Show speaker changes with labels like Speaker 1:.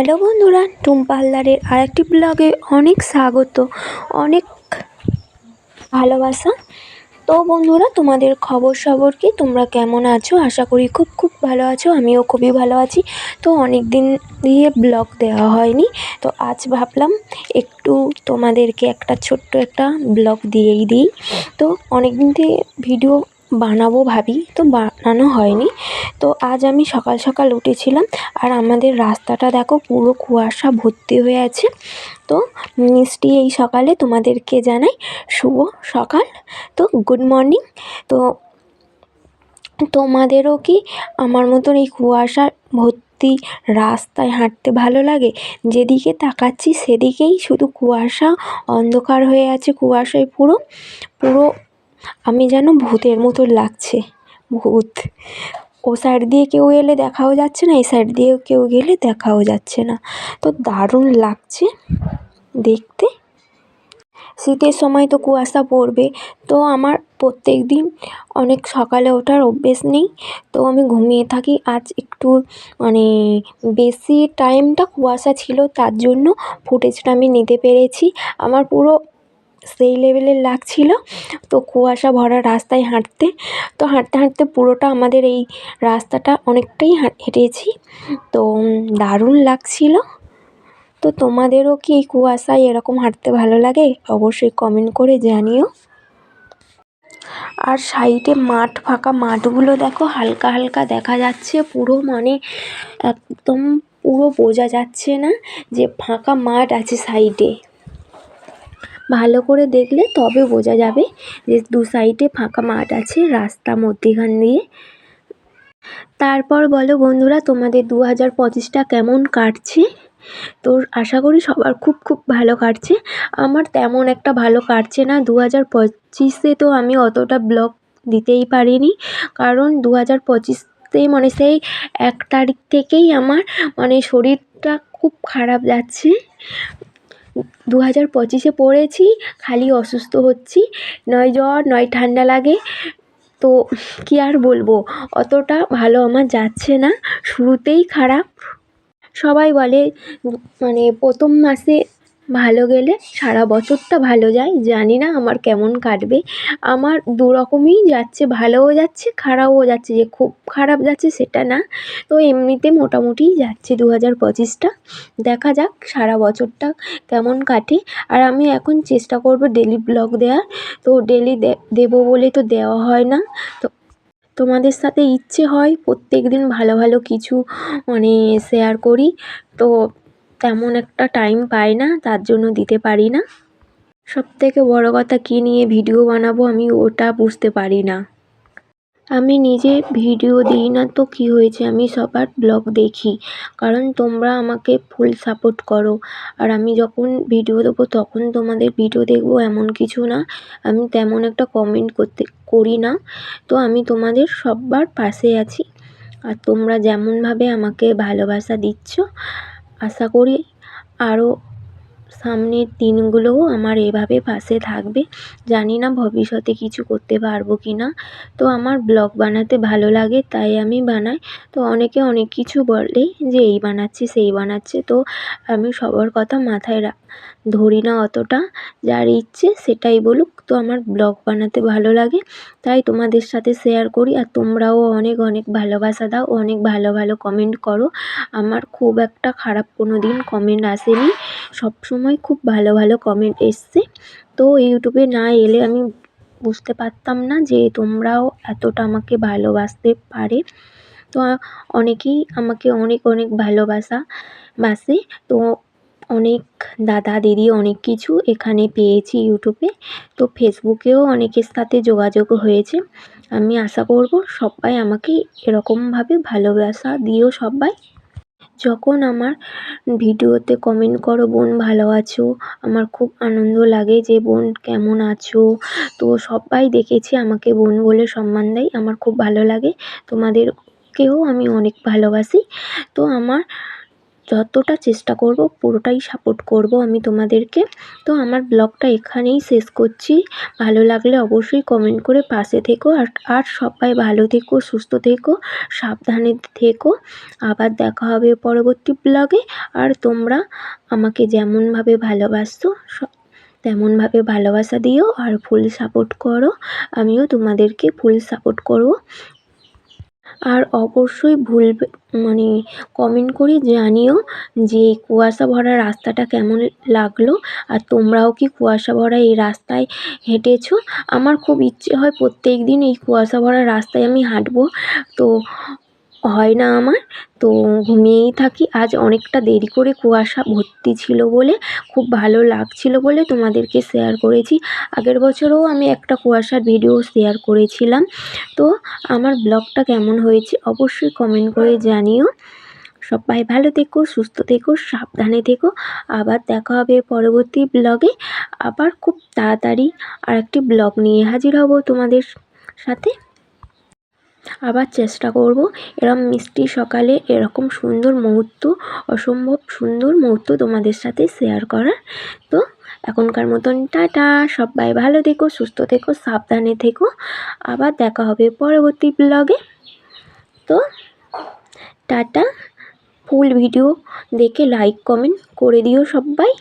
Speaker 1: Hello বন্ধুরা, টুম্পা হালদারের আরেকটি ব্লগে অনেক স্বাগত, অনেক ভালোবাসা। তো বন্ধুরা, তোমাদের খবর কি? তোমরা কেমন আছো? আশা করি খুব ভালো আছো। আমিও খুবই ভালো আছি। তো অনেক দিন দিয়ে ব্লগ দেওয়া হয়নি, তো আজ ভাবলাম একটু তোমাদেরকে একটা ছোট্ট একটা ব্লগ দিয়েই দিই। তো অনেক দিন থেকে ভিডিও বানাবো ভাবি, তো বানানো হয়নি। তো আজ আমি সকাল সকাল উঠেছিলাম, আর আমাদের রাস্তাটা দেখো পুরো কুয়াশা ভর্তি হয়ে আছে। তো মিষ্টি এই সকালে তোমাদেরকে জানাই শুভ সকাল। তো গুড মর্নিং। তো তোমাদেরও কি আমার মতন এই কুয়াশা ভর্তি রাস্তায় হাঁটতে ভালো লাগে? যেদিকে তাকাচ্ছি সেদিকেই শুধু কুয়াশা, অন্ধকার হয়ে আছে কুয়াশায় পুরো পুরো আমি যেন ভূতের মতো লাগছে, ভূত। ও সাইড দিয়ে কেউ এলে দেখাও যাচ্ছে না, এই সাইড দিয়েও কেউ গেলে দেখাও যাচ্ছে না। তো দারুণ লাগছে দেখতে। শীতের সময় তো কুয়াশা পড়বে। তো আমার প্রত্যেক দিন অনেক সকালে ওঠার অভ্যেস নেই, তো আমি ঘুমিয়ে থাকি। আজ একটু মানে বেশি টাইমটা কুয়াশা ছিল, তার জন্য ফুটেজটা আমি নিতে পেরেছি। আমার পুরো সেই লেভেলের লাগছিল। তো কুয়াশা ভরা রাস্তায় হাঁটতে, তো হাঁটতে পুরোটা আমাদের এই রাস্তাটা অনেকটাই হেঁটেছি। তো দারুণ লাগছিল। তো তোমাদেরও কি এই কুয়াশায় এরকম হাঁটতে ভালো লাগে? অবশ্যই কমেন্ট করে জানিও। আর সাইডে মাঠ, ফাঁকা মাঠগুলো দেখো হালকা হালকা দেখা যাচ্ছে পুরো, মানে একদম পুরো বোঝা যাচ্ছে না যে ফাঁকা মাঠ আছে সাইডে। ভালো করে দেখলে তবে বোঝা যাবে যে দু সাইডে ফাঁকা মাঠ আছে, রাস্তা মধ্যিখান দিয়ে। তারপর বলো বন্ধুরা, তোমাদের 2025টা কেমন কাটছে? তো আশা করি সবার খুব ভালো কাটছে। আমার তেমন একটা ভালো কাটছে না। 2025-এ তো আমি অতটা ব্লগ দিতেই পারিনি, কারণ 2025-তে মানে সেই 1 তারিখ থেকেই আমার মানে শরীরটা খুব খারাপ যাচ্ছে। 2025-এ পড়েছি, খালি অসুস্থ হচ্ছি, নয় জ্বর নয় ঠান্ডা লাগে। তো কী আর বলবো, অতটা ভালো আমার যাচ্ছে না, শুরুতেই খারাপ। সবাই বলে মানে প্রথম মাসে ভালো গেলে সারা বছরটা ভালো যায়। জানি না আমার কেমন কাটবে। আমার দু রকমই যাচ্ছে, ভালোও যাচ্ছে খারাপও যাচ্ছে। যে খুব খারাপ যাচ্ছে সেটা না, তো এমনিতে মোটামুটিই যাচ্ছে 2025টা। দেখা যাক সারা বছরটা কেমন কাটে। আর আমি এখন চেষ্টা করব ডেলি ব্লগ দেওয়ার। তো ডেলি দেবো বলে তো দেওয়া হয় না। তো তোমাদের সাথে ইচ্ছে হয় প্রত্যেক দিন ভালো কিছু মানে শেয়ার করি, তো তেমন একটা টাইম পাই না, তার জন্য দিতে পারি না। সবথেকে বড় কথা, কী নিয়ে ভিডিও বানাবো আমি ওটা বুঝতে পারি না। আমি নিজে ভিডিও দিই না তো কী হয়েছে, আমি সবার ব্লগ দেখি, কারণ তোমরা আমাকে ফুল সাপোর্ট করো। আর আমি যখন ভিডিও দেবো তখন তোমাদের ভিডিও দেখবো এমন কিছু না। আমি তেমন একটা কমেন্ট করি না। তো আমি তোমাদের সবার পাশে আছি, আর তোমরা যেমনভাবে আমাকে ভালোবাসা দিচ্ছ, আশা করি আরও সামনের দিনগুলোও আমার এভাবে পাশে থাকবে। জানি না ভবিষ্যতে কিছু করতে পারবো কি না। তো আমার ব্লগ বানাতে ভালো লাগে তাই আমি বানাই। তো অনেকে অনেক কিছু বলে যে এই বানাচ্ছে সেই বানাচ্ছে, তো আমি সবার কথা মাথায় ধরি না অতটা। যার ইচ্ছে সেটাই বলুক। তো আমার ব্লগ বানাতে ভালো লাগে তাই তোমাদের সাথে শেয়ার করি। আর তোমরাও অনেক ভালোবাসা দাও, অনেক ভালো কমেন্ট করো। আমার খুব একটা খারাপ কোনো দিন কমেন্ট আসেনি, সবসময় খুব ভালো কমেন্ট এসছে। তো ইউটিউবে না এলে আমি বুঝতে পারতাম না যে তোমরাও এতটা আমাকে ভালোবাসতে পারে। তো অনেকেই আমাকে অনেক বাসে। তো অনেক দাদা দিদি অনেক কিছু এখানে পেয়েছি ইউটিউবে। তো ফেসবুকেও অনেকের সাথে যোগাযোগ হয়েছে। আমি আশা করব সবাই আমাকে এরকমভাবে ভালোবাসা দিও সবাই। যখন আমার ভিডিওতে কমেন্ট করো বোন ভালো আছো, আমার খুব আনন্দ লাগে যে বোন কেমন আছো। তো সবাই দেখেছি আমাকে বোন বলে সম্মান দেয়, আমার খুব ভালো লাগে। তোমাদেরকেও আমি অনেক ভালোবাসি। তো আমার যতটা চেষ্টা করব পুরোটাই সাপোর্ট করব আমি তোমাদেরকে। তো আমার ব্লগটা এখানেই শেষ করছি। ভালো লাগলে অবশ্যই কমেন্ট করে পাশে থেকো। আর সবাই ভালো থেকো, সুস্থ থেকো, সাবধানে থেকো। আবার দেখা হবে পরবর্তী ব্লগে। আর তোমরা আমাকে যেমনভাবে ভালোবাসো তেমনভাবে ভালোবাসা দিও আর ফুল সাপোর্ট করো। আমিও তোমাদেরকে ফুল সাপোর্ট করব। আর অবশ্যই মানে কমেন্ট করে জানিও যে কুয়াশা ভরা রাস্তাটা কেমন লাগলো। আর তোমরাও কি কুয়াশা ভরা এই রাস্তায় হেঁটেছো? আমার খুব ইচ্ছে হয় প্রত্যেক দিন এই কুয়াশা ভরা রাস্তায় আমি হাঁটবো, তো হয় না আমার। তো ঘুমিয়েই থাকি। আজ অনেকটা দেরি করে কুয়াশা ভর্তি ছিল বলে, খুব ভালো লাগছিল বলে তোমাদেরকে শেয়ার করেছি। আগের বছরও আমি একটা কুয়াশার ভিডিও শেয়ার করেছিলাম। তো আমার ব্লগটা কেমন হয়েছে অবশ্যই কমেন্ট করে জানিও। সবাই ভালো থেকো, সুস্থ থেকো, সাবধানে থেকো। আবার দেখা হবে পরবর্তী ব্লগে। আবার খুব তাড়াতাড়ি আরেকটি ব্লগ নিয়ে হাজির হব তোমাদের সাথে। আবার চেষ্টা করব এরম মিষ্টি সকালে এরকম সুন্দর মুহূর্ত, অসম্ভব সুন্দর মুহূর্ত তোমাদের সাথে শেয়ার করার। তো এখনকার মতন টাটা। সবাই ভালো থেকো, সুস্থ থেকো, সাবধানে থেকো। আবার দেখা হবে পরবর্তী ব্লগে। তো টাটা। ফুল ভিডিও দেখে লাইক কমেন্ট করে দিও সবাই।